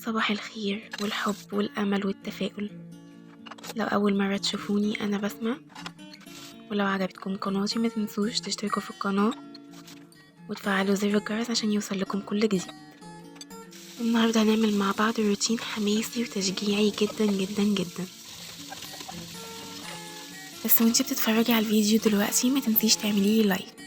صباح الخير والحب والأمل والتفاؤل. لو أول مرة تشوفوني أنا بسمة، ولو عجبتكم قناتي ما تنسوش تشتركوا في القناة وتفعلوا زر الجرس عشان يوصل لكم كل جديد. النهاردة هنعمل مع بعض روتين حماسي وتشجيعي جدا جدا جدا، بس وانتي بتتفرجي على الفيديو دلوقتي ما تنسيش تعملي لي لايك.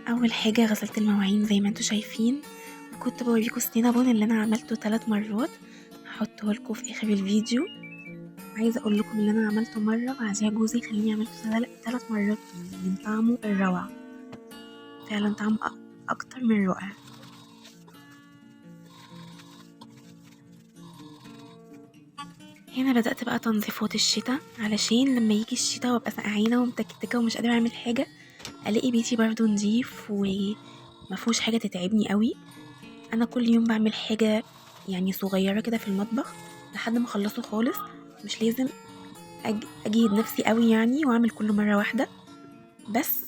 أول حاجة غسلت المواعين زي ما انتوا شايفين، وكنت بوريكوا السينابون اللي أنا عملته 3 مرات هحطه لكم في آخر الفيديو. عايزة أقول لكم اللي أنا عملته مرة بعدها جوزي خليني عملته 3 مرات من طعمه الروعة، فعلا طعمه أكتر من رائع. هنا بدأت بقى تنظيفات الشتاء علشان لما يجي الشتاء وابقى سقعانة ومتكتكة ومش قادرة أعمل حاجة ألاقي بيتي برضو نضيف ومفهوش حاجة تتعبني قوي. أنا كل يوم بعمل حاجة يعني صغيرة كده في المطبخ لحد ما أخلصه خالص، مش لازم أجيد نفسي قوي يعني وأعمل كله مرة واحدة، بس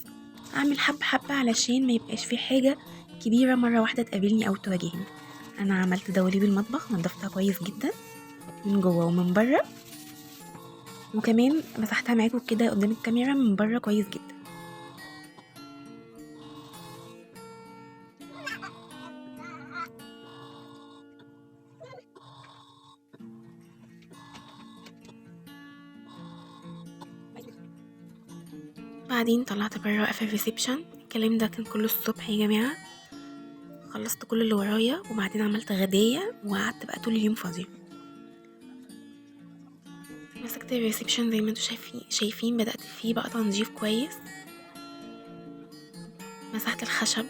أعمل حبة حبة علشان ما يبقاش في حاجة كبيرة مرة واحدة تقابلني أو تواجهني. أنا عملت دواليب المطبخ نضفتها كويس جدا من جوه ومن بره، وكمان مسحتها معاكم كده قدام الكاميرا من بره كويس جدا. بعدين طلعت بره في الريسبشن، الكلام ده كان كله الصبح يا جماعة. خلصت كل اللي ورايا وبعدين عملت غداية وقعدت بقى طول اليوم فاضية. مسكت الريسبشن زي ما انتوا شايفين بدأت فيه بقى تنظيف كويس، مسحت الخشب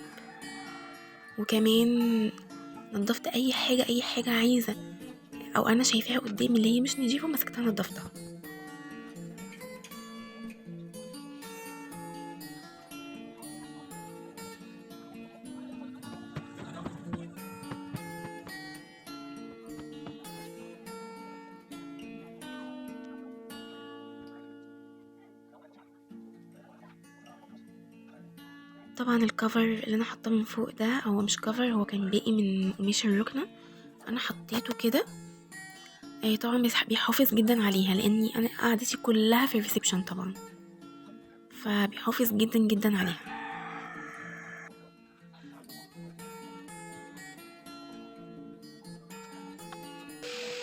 وكمان نضفت اي حاجة عايزة او انا شايفاها قدامي اللي هي مش نضيفة مسكتها نضفتها. طبعا الكفر اللي انا حاطاه من فوق ده هو مش كفر، هو كان باقي من قماش الركنة، انا حطيته كده. طبعا بيحافظ جدا عليها لاني انا قعدتي كلها في الريسبشن طبعا، فبيحافظ جدا جدا عليها.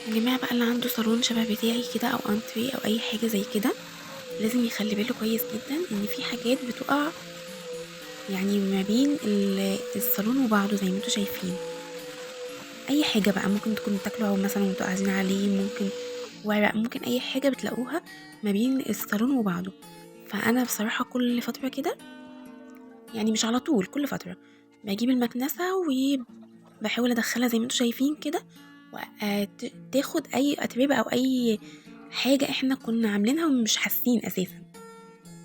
الجماعة بقى اللي عنده صالون شبه بتاعي كده او انتري او اي حاجة زي كده لازم يخلي باله كويس جدا ان في حاجات بتقع يعني ما بين الصالون وبعضه زي ما انتوا شايفين. اي حاجة بقى ممكن تكونوا بتاكلوا مثلا وانتوا قاعدين عليه، ممكن ورق، ممكن اي حاجة بتلاقوها ما بين الصالون وبعضه. فانا بصراحة كل فترة كده يعني مش على طول، كل فترة بجيب المكنسة وبحاول ادخلها زي ما انتوا شايفين كده وتاخد اي اتربة او اي حاجة احنا كنا عاملينها ومش حاسين اساسا،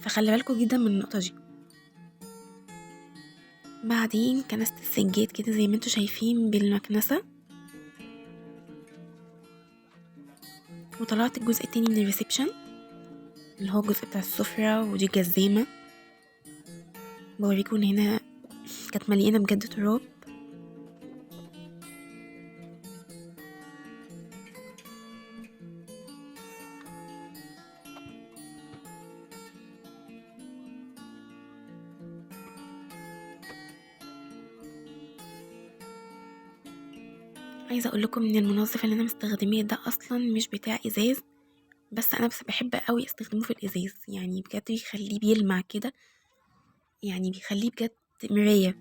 فخلي بالكوا جدا من النقطة دي. بعدين كنست السجاد كده زي ما انتوا شايفين بالمكنسة، وطلعت الجزء التاني من الريسبشن اللي هو الجزء بتاع السفرة، ودي الجزامة بوريكم ان هنا كانت مليانة بجد تراب. عايزة اقول لكم ان المنظف اللي انا مستخدماه ده اصلا مش بتاع ازاز، بس انا بحب قوي استخدمه في الازاز، يعني بجد بيخليه بيلمع كده، يعني بيخليه بجد مراية،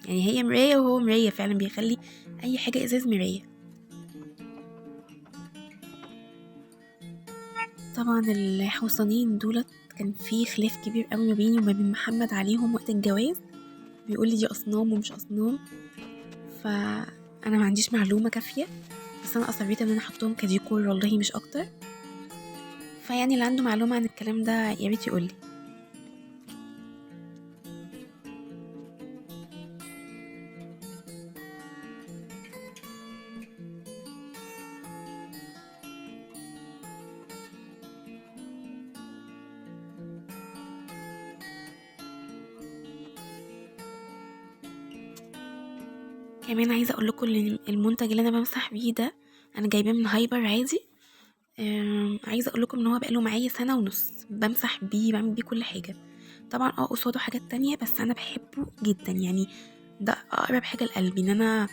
يعني هي مراية وهو مراية فعلا، بيخلي اي حاجة ازاز مراية. طبعا الحوصانين دولت كان في خلاف كبير قوي ما بيني وما بين محمد عليهم وقت الجواز، بيقول لي دي اصنام ومش اصنام، فانا ما عنديش معلومة كافية، بس انا اصريت ان انا احطهم كديكور والله مش اكتر، فيعني اللي عنده معلومة عن الكلام ده يا ريت يقولي. كمان عايزه اقول لكم ان المنتج اللي انا بمسح بيه ده انا جايباه من هايبر عادي. عايزه اقول لكم ان هو بقاله معايا سنه ونص بمسح بيه، بعمل بيه كل حاجه. طبعا قصاده حاجات تانية، بس انا بحبه جدا يعني. ده اقرب حاجه لقلبي، ان انا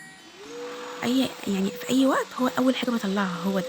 يعني في اي وقت هو اول حاجه بطلعها هو ده.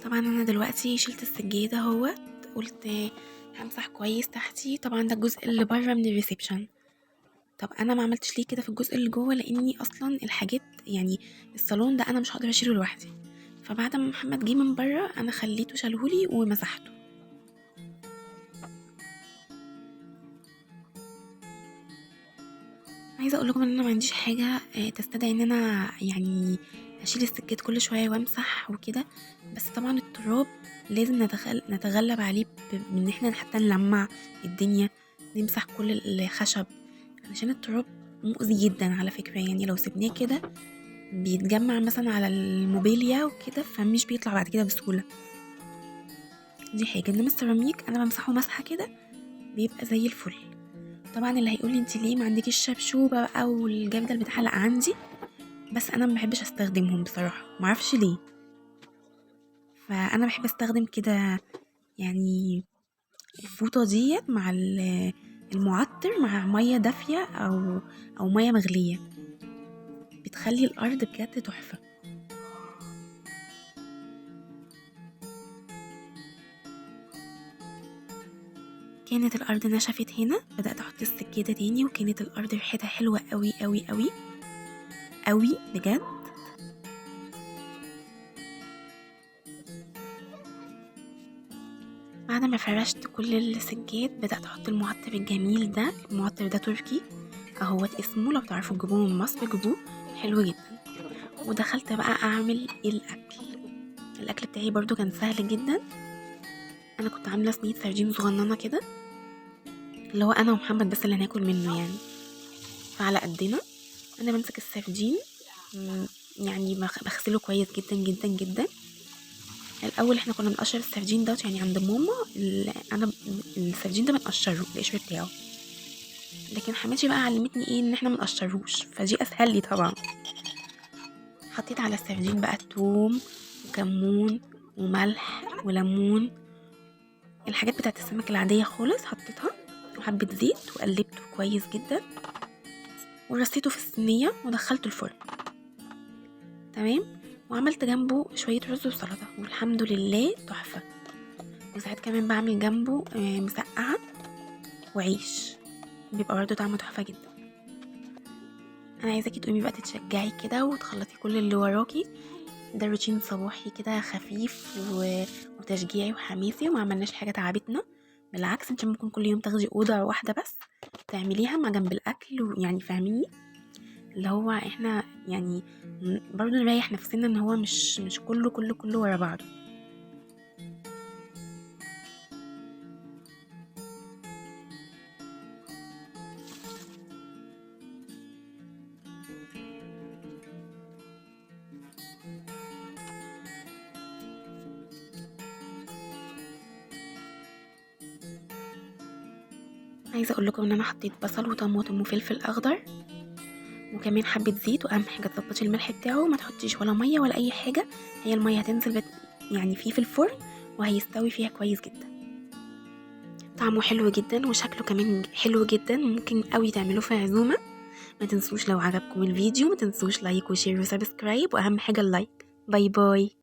طبعا انا دلوقتي شلت السجاده اهوت، قلت همسح كويس تحتي. طبعا ده الجزء اللي بره من الريسبشن. طب انا ما عملتش ليه كده في الجزء اللي جوه؟ لاني اصلا الحاجات يعني الصالون ده انا مش هقدر اشيله لوحدي، فبعد ما محمد جه من بره انا خليته شالهولي ومسحته. عايزه اقول لكم ان انا ما عنديش حاجه تستدعي ان انا يعني اشيل السجاد كل شويه وامسح وكده. بس طبعا التراب لازم نتغلب عليه بان احنا حتى نلمع الدنيا، نمسح كل الخشب، علشان التراب مؤذي جدا على فكره. يعني لو سيبناه كده بيتجمع مثلا على الموبيليا وكده، فمش بيطلع بعد كده بسهوله. دي حاجه. انما السيراميك انا بمسحه مسحه كده بيبقى زي الفل. طبعا اللي هيقولي انت ليه ما عندكيش شبشوبه بقى والجردل بتاعها؟ عندي، بس انا ما بحبش استخدمهم بصراحه، ما اعرفش ليه. فانا بحب استخدم كده يعني الفوطه ديت مع المعطر مع ميه دافيه او ميه مغليه، بتخلي الارض بجد تحفه. كانت الارض نشفت هنا، بدات احط السكينه تاني، وكانت الارض ريحتها حلوه قوي قوي قوي قوي بجد. بعد ما فرشت كل السجاد بدات احط المعطر الجميل ده. المعطر ده تركي اهوت اسمه، لو تعرفوا تجيبوه من مصر جيبوه، حلو جدا. ودخلت بقى اعمل الاكل بتاعي برضو كان سهل جدا. انا كنت عامله صينيه سردين صغننه كده، اللي هو انا ومحمد بس اللي هناكل منه يعني. فعلى قدنا انا بمسك السردين، يعني بغسله كويس جدا جدا جدا. الاول احنا كنا بنقشر السردين دوت يعني عند ماما، انا السردين ده بنقشره القشر بتاعه، لكن حماتي بقى علمتني ايه ان احنا منقشروش، فدي اسهل لي طبعا. حطيت على السردين بقى توم وكمون وملح وليمون، الحاجات بتاعت السمك العادية خالص حطيتها، وحبة زيت وقلبته كويس جدا، ورصيته في الصينية ودخلته الفرن. تمام. وعملت جنبه شوية رز وسلطة، والحمد لله تحفة. وساعات كمان بعمل جنبه مسقعة وعيش، بيبقى برضه طعمه تحفة جدا. انا عايزاكي تقومي بقى تتشجعي كده وتخلصي كل اللي وراكي. ده روتين صباحي كده خفيف وتشجيعي وحماسي، وما عملناش حاجة تعبتنا. بالعكس، انت ممكن كل يوم تاخدي اوضه واحده بس تعمليها ما جنب الاكل، ويعني فاهميني اللي هو احنا يعني برضو نريح نفسنا، ان هو مش كله ورا بعضه. عايزه اقول لكم ان انا حطيت بصل وطماطم وفلفل اخضر، وكمان حبه زيت. واهم حاجه تظبطي الملح بتاعه، ما تحطيش ولا ميه ولا اي حاجه، هي الميه هتنزل يعني فيه في الفرن وهيستوي فيها كويس جدا. طعمه حلو جدا وشكله كمان حلو جدا، ممكن قوي تعملوه في عزومه. ما تنسوش لو عجبكم الفيديو ما تنسوش لايك وشير وسبسكرايب، واهم حاجه اللايك. باي باي.